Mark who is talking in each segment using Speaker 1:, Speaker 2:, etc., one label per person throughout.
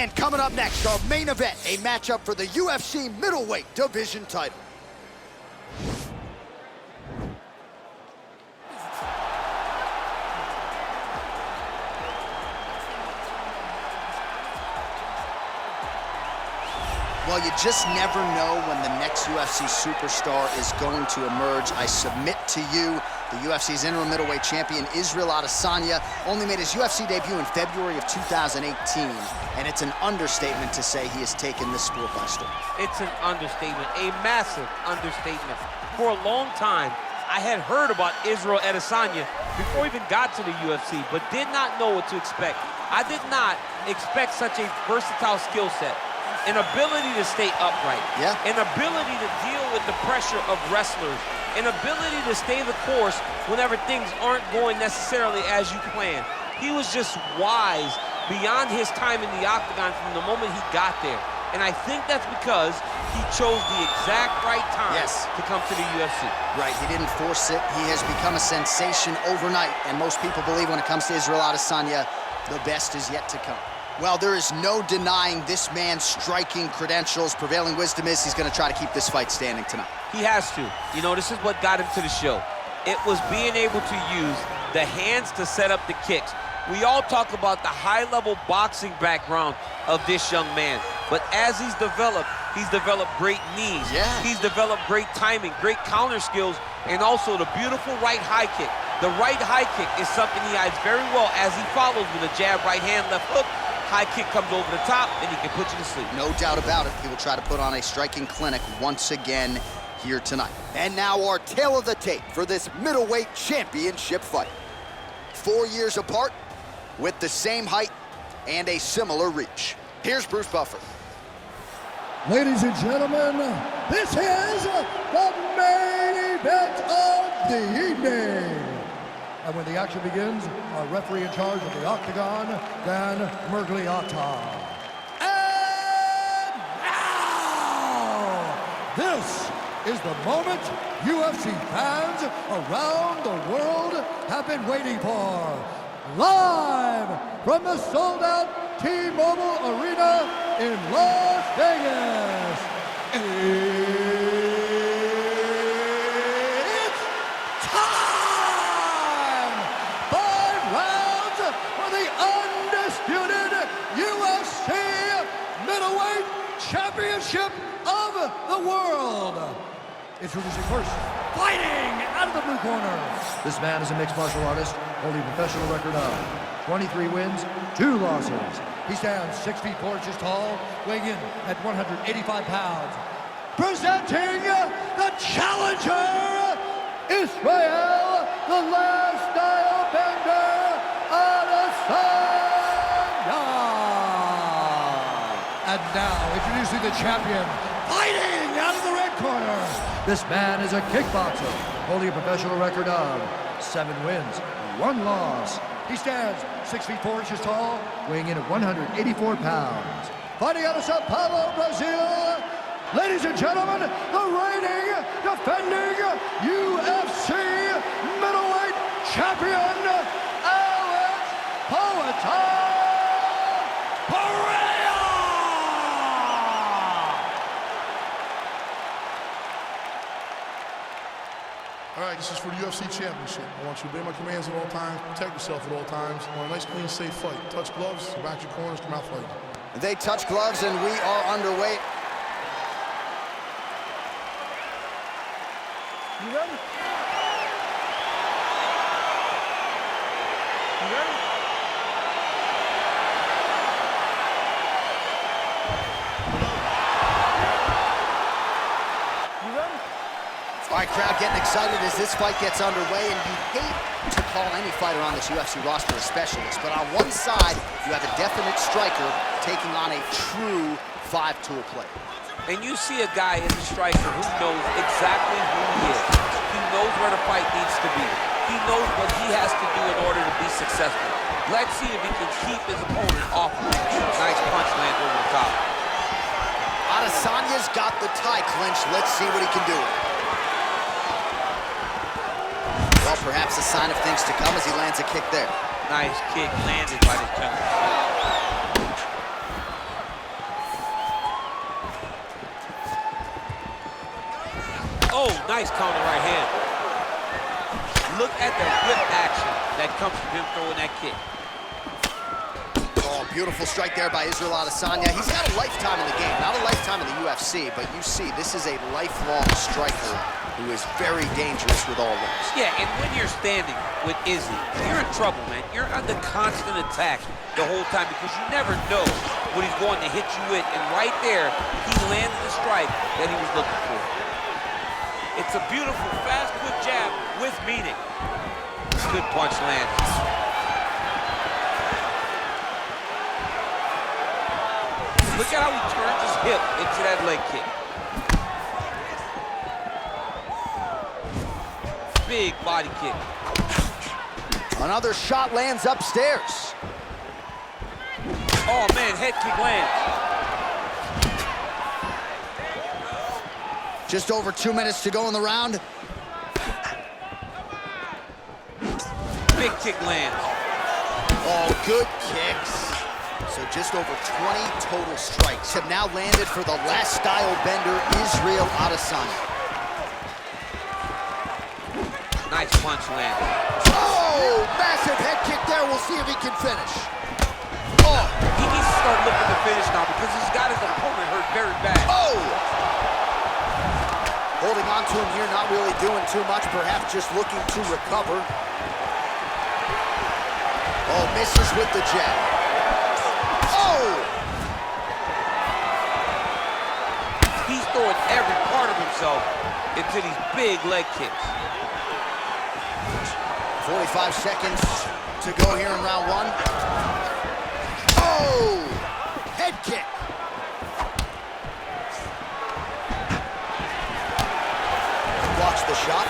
Speaker 1: And coming up next, our main event, a matchup for the UFC middleweight division title. Well, you just never know when the next UFC superstar is going to emerge. I submit to you, the UFC's interim middleweight champion, Israel Adesanya, only made his UFC debut in February of 2018, and it's an understatement to say he has taken this sport by storm.
Speaker 2: It's an understatement, a massive understatement. For a long time, I had heard about Israel Adesanya before he even got to the UFC, but did not know what to expect. I did not expect such a versatile skill set. An ability to stay upright, an ability to deal with the pressure of wrestlers, an ability to stay the course whenever things aren't going necessarily as you plan. He was just wise beyond his time in the octagon from the moment he got there. And I think that's because he chose the exact right time to come to the UFC.
Speaker 1: Right, he didn't force it. He has become a sensation overnight. And most people believe when it comes to Israel Adesanya, the best is yet to come. Well, there is no denying this man's striking credentials. Prevailing wisdom is he's going to try to keep this fight standing tonight.
Speaker 2: He has to. You know, this is what got him to the show. It was being able to use the hands to set up the kicks. We all talk about the high-level boxing background of this young man. But as he's developed great knees. He's developed great timing, great counter skills, and also the beautiful right high kick. The right high kick is something he hides very well as he follows with a jab, right hand, left hook. High kick comes over the top, and he can put you to sleep.
Speaker 1: No doubt about it. He will try to put on a striking clinic once again here tonight. And now our tale of the tape for this middleweight championship fight. 4 years apart, with the same height and a similar reach. Here's Bruce Buffer.
Speaker 3: Ladies and gentlemen, this is the main event of the evening. And when the action begins, our referee in charge of the octagon, Dan Mergliata. And now, this is the moment UFC fans around the world have been waiting for. Live from the sold-out T-Mobile Arena in Las Vegas. It's time! 5 rounds for the undisputed UFC Middleweight Championship of the world. Introducing first, fighting out of the blue corner. This man is a mixed martial artist, holding a professional record of 23 wins, 2 losses. He stands 6 feet 4 inches tall, weighing in at 185 pounds. Presenting the challenger, Israel, the last style bender, Adesanya. And now, introducing the champion, fighting out of the red corner. This man is a kickboxer, holding a professional record of 7 wins, 1 loss. He stands 6 feet 4 inches tall, weighing in at 184 pounds. Fighting out of Sao Paulo, Brazil, ladies and gentlemen, the reigning, defending UFC middleweight champion, Alex Pereira!
Speaker 4: All right, this is for the UFC Championship. I want you to obey my commands at all times, protect yourself at all times. I want a nice, clean, safe fight. Touch gloves, back your corners, come out fighting.
Speaker 1: They touch gloves, and we are underway.
Speaker 3: You ready? You ready?
Speaker 1: All right, crowd getting excited as this fight gets underway, and you hate to call any fighter on this UFC roster a specialist, but on one side, you have a definite striker taking on a true 5-tool player.
Speaker 2: And you see a guy in the striker who knows exactly who he is. He knows where the fight needs to be. He knows what he has to do in order to be successful. Let's see if he can keep his opponent off of him. Nice punch lands over the top.
Speaker 1: Adesanya's got the tie clinch. Let's see what he can do. Well, perhaps a sign of things to come as he lands a kick there.
Speaker 2: Nice kick landed by this gentleman. Nice counter right hand. Look at the whip action that comes from him throwing that kick.
Speaker 1: Oh, beautiful strike there by Israel Adesanya. He's got a lifetime in the game, not a lifetime in the UFC, but you see, this is a lifelong striker who is very dangerous with all those.
Speaker 2: Yeah, and when you're standing with Izzy, you're in trouble, man. You're under constant attack the whole time because you never know what he's going to hit you with. And right there, he landed the strike that he was looking for. It's a beautiful, fast, quick jab with meaning. Good punch lands. Look at how he turns his hip into that leg kick. Big body kick.
Speaker 1: Another shot lands upstairs.
Speaker 2: Oh, man, head kick lands.
Speaker 1: Just over 2 minutes to go in the round.
Speaker 2: Big kick lands.
Speaker 1: Oh, good kicks. So just over 20 total strikes have now landed for the last style bender, Israel Adesanya.
Speaker 2: Nice punch landed.
Speaker 1: Oh, massive head kick there. We'll see if he can finish. Oh.
Speaker 2: He needs to start looking to finish now because he's got his opponent hurt very bad.
Speaker 1: Oh. Holding on to him here, not really doing too much, perhaps just looking to recover. Oh, misses with the jab. Oh!
Speaker 2: He's throwing every part of himself into these big leg kicks.
Speaker 1: 45 seconds to go here in round one. Oh! Head kick. Blocks the shot.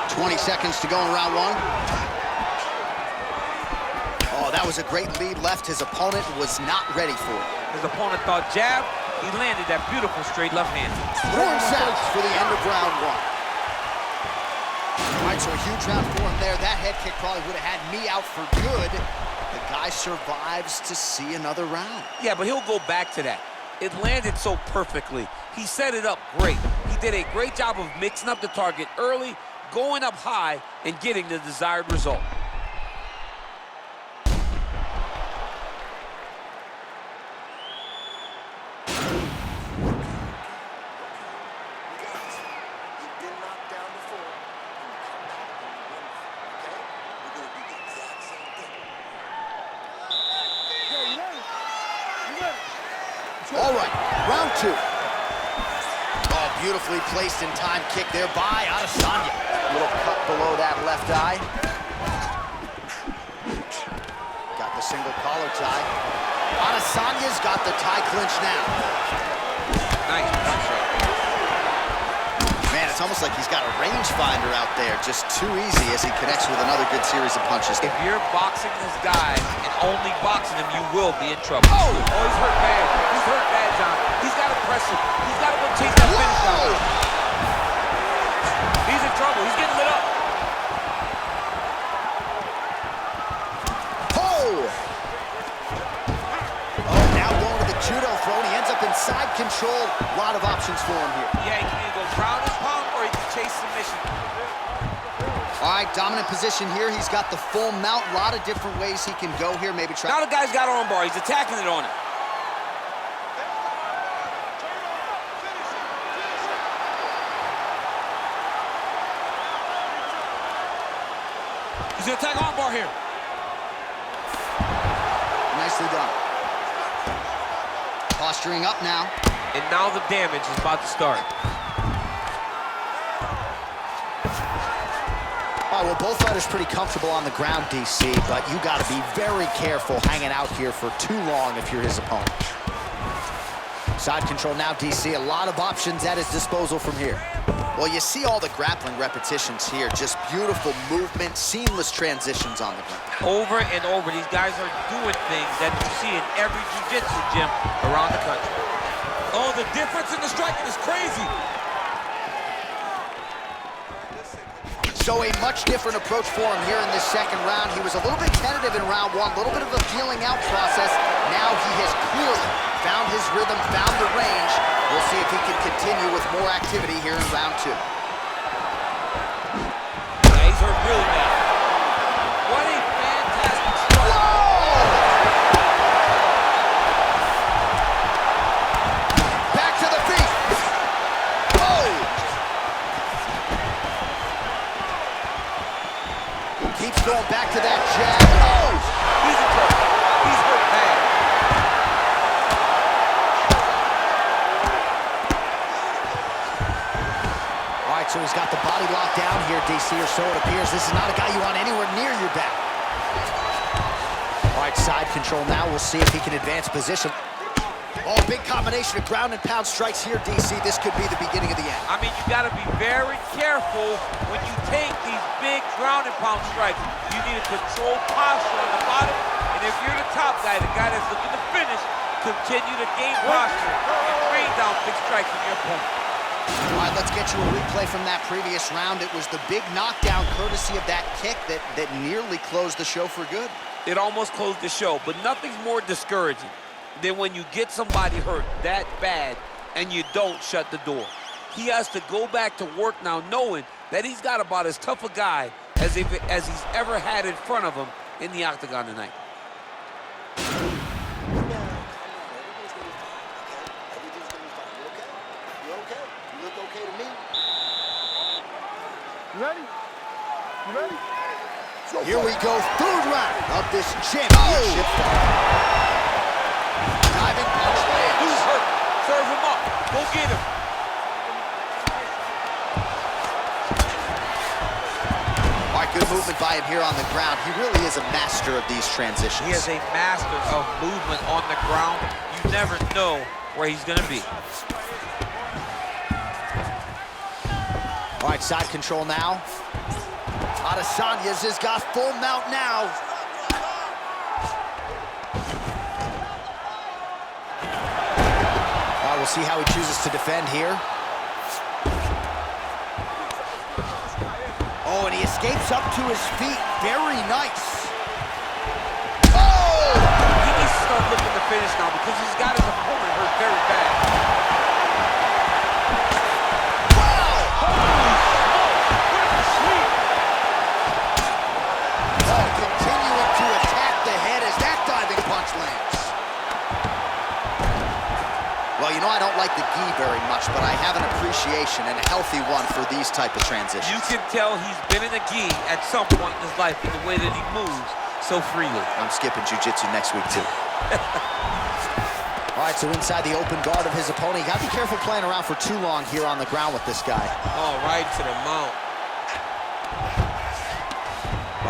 Speaker 1: 20 seconds to go in round one. Oh, that was a great lead left. His opponent was not ready for it.
Speaker 2: His opponent thought jab. He landed that beautiful straight left hand.
Speaker 1: Horns out for the end of round one. All right, so a huge round for him there. That head kick probably would have had me out for good. The guy survives to see another round.
Speaker 2: Yeah, but he'll go back to that. It landed so perfectly. He set it up great. He did a great job of mixing up the target early, going up high, and getting the desired result.
Speaker 1: All right, round two. Oh, beautifully placed in time kick there by Adesanya. Little cut below that left eye. Got the single collar tie. Adesanya's got the tie clinch now.
Speaker 2: Nice punch right there.
Speaker 1: Man, it's almost like he's got a rangefinder out there. Just too easy as he connects with another good series of punches.
Speaker 2: If you're boxing this guy and only boxing him, you will be in trouble.
Speaker 1: Oh!
Speaker 2: Oh, he's hurt bad. He's hurt bad, John. He's got to press him. He's got to go chase that finish down. He's in trouble. He's getting lit up.
Speaker 1: Oh! Oh, now going to the judo throw, and he ends up in side control. A lot of options for him here.
Speaker 2: Yeah, he can either go ground and pound or he can chase submission.
Speaker 1: All right, dominant position here. He's got the full mount. A lot of different ways he can go here. Maybe try.
Speaker 2: Now the guy's got arm bar. He's attacking it on him. He's gonna attack arm bar here.
Speaker 1: Nicely done. Posturing up now.
Speaker 2: And now the damage is about to start.
Speaker 1: Oh, well, both fighters pretty comfortable on the ground, DC, but you got to be very careful hanging out here for too long if you're his opponent. Side control now, DC. A lot of options at his disposal from here. Well, you see all the grappling repetitions here. Just beautiful movement, seamless transitions on the ground.
Speaker 2: Over and over, these guys are doing things that you see in every jiu-jitsu gym around the country. Oh, the difference in the striking is crazy.
Speaker 1: So a much different approach for him here in this second round. He was a little bit tentative in round one, a little bit of a feeling out process. Now he has clearly found his rhythm, found the range. We'll see if he can continue with more activity here in round 2.
Speaker 2: Yeah, he's hurt really bad. What a fantastic start.
Speaker 1: Back to the feet. Oh! Keeps going back to that jab. Oh!
Speaker 2: He's in trouble. He's hurt bad.
Speaker 1: All right, so he's got the body locked down here, DC, or so it appears. This is not a guy you want anywhere near your back. All right, side control now. We'll see if he can advance position. Oh, big combination of ground and pound strikes here, DC. This could be the beginning of the end.
Speaker 2: I mean, you got to be very careful when you take these big ground and pound strikes. You need to control posture on the bottom. And if you're the top guy, the guy that's looking to finish, continue to gain posture and rain down big strikes on your opponent.
Speaker 1: All right, let's get you a replay from that previous round. It was the big knockdown courtesy of that kick that nearly closed the show for good.
Speaker 2: It almost closed the show, but nothing's more discouraging than when you get somebody hurt that bad and you don't shut the door. He has to go back to work now knowing that he's got about as tough a guy as he's ever had in front of him in the octagon tonight.
Speaker 3: Ready? You ready?
Speaker 1: Here we go, third round of this championship fight. Diving punch lands.
Speaker 2: Who's hurt? Serve him up. Go get him.
Speaker 1: All right, good movement by him here on the ground. He really is a master of these transitions.
Speaker 2: He is a master of movement on the ground. You never know where he's going to be.
Speaker 1: All right, side control now. Adesanya's has got full mount now. All right, we'll see how he chooses to defend here. Oh, and he escapes up to his feet. Very nice. Oh!
Speaker 2: He needs to start looking to finish now because he's got his opponent hurt very bad.
Speaker 1: Well, you know I don't like the gi very much, but I have an appreciation and a healthy one for these type of transitions.
Speaker 2: You can tell he's been in the gi at some point in his life in the way that he moves so freely.
Speaker 1: I'm skipping jiu-jitsu next week, too. All right, so inside the open guard of his opponent. You got to be careful playing around for too long here on the ground with this guy.
Speaker 2: Oh, right to the mount.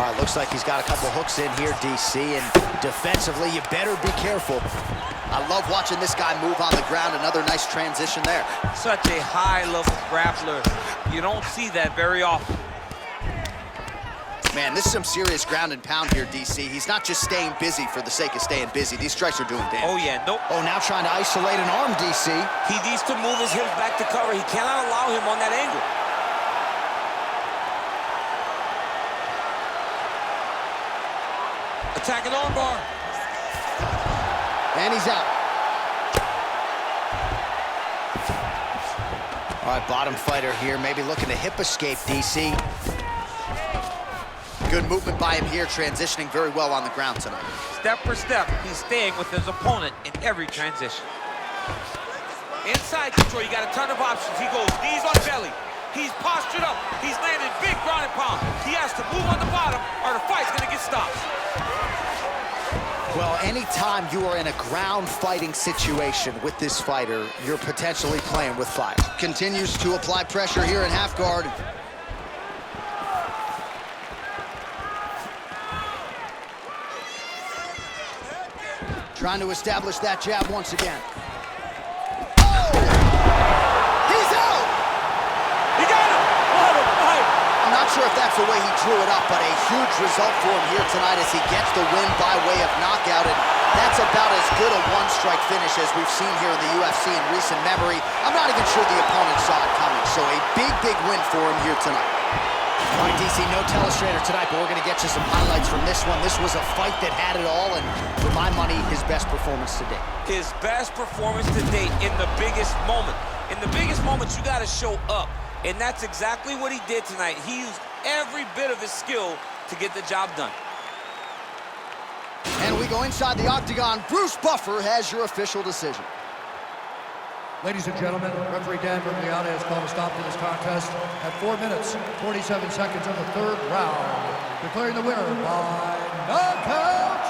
Speaker 1: All right, looks like he's got a couple hooks in here, DC, and defensively, you better be careful. I love watching this guy move on the ground. Another nice transition there.
Speaker 2: Such a high-level grappler. You don't see that very often.
Speaker 1: Man, this is some serious ground and pound here, DC. He's not just staying busy for the sake of staying busy. These strikes are doing damage.
Speaker 2: Oh, yeah, nope.
Speaker 1: Oh, now trying to isolate an arm, DC.
Speaker 2: He needs to move his hips back to cover. He cannot allow him on that angle. Attacking armbar.
Speaker 1: And he's out. All right, bottom fighter here, maybe looking to hip escape, DC. Good movement by him here, transitioning very well on the ground tonight.
Speaker 2: Step for step, he's staying with his opponent in every transition. Inside control, you got a ton of options. He goes knees on belly. He's postured up. He's landing big ground and pound. He has to move on the bottom or the fight's gonna get stopped.
Speaker 1: Well, anytime you are in a ground fighting situation with this fighter, you're potentially playing with fire. Continues to apply pressure here in half guard. Trying to establish that jab once again. Oh! He's out!
Speaker 2: He got him! What a fight!
Speaker 1: I'm not sure if that's the way he drew it up, but a huge result for him here tonight as he gets the win by way of knockout. And that's about as good a one-strike finish as we've seen here in the UFC in recent memory. I'm not even sure the opponent saw it coming, so a big, big win for him here tonight. All right, DC, no telestrator tonight, but we're going to get you some highlights from this one. This was a fight that had it all, and for my money, his best performance to date.
Speaker 2: His best performance to date in the biggest moment. In the biggest moments, you got to show up, and that's exactly what he did tonight. He used every bit of his skill to get the job done.
Speaker 1: And we go inside the octagon. Bruce Buffer has your official decision.
Speaker 3: Ladies and gentlemen, referee Dan Bergliata has called a stop to this contest at 4 minutes, 47 seconds of the third round, declaring the winner by knockout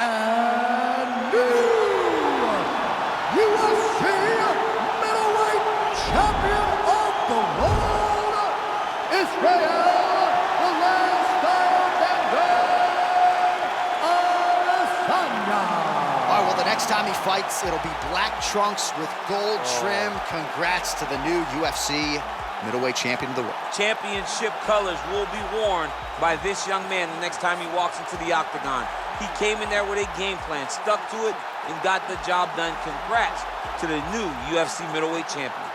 Speaker 3: and new UFC middleweight champion of the world, Israel, the last Adesanya.
Speaker 1: All right, well, the next time he fights, it'll be black trunks with gold trim. Congrats to the new UFC middleweight champion of the world.
Speaker 2: Championship colors will be worn by this young man the next time he walks into the octagon. He came in there with a game plan, stuck to it, and got the job done. Congrats to the new UFC middleweight champion.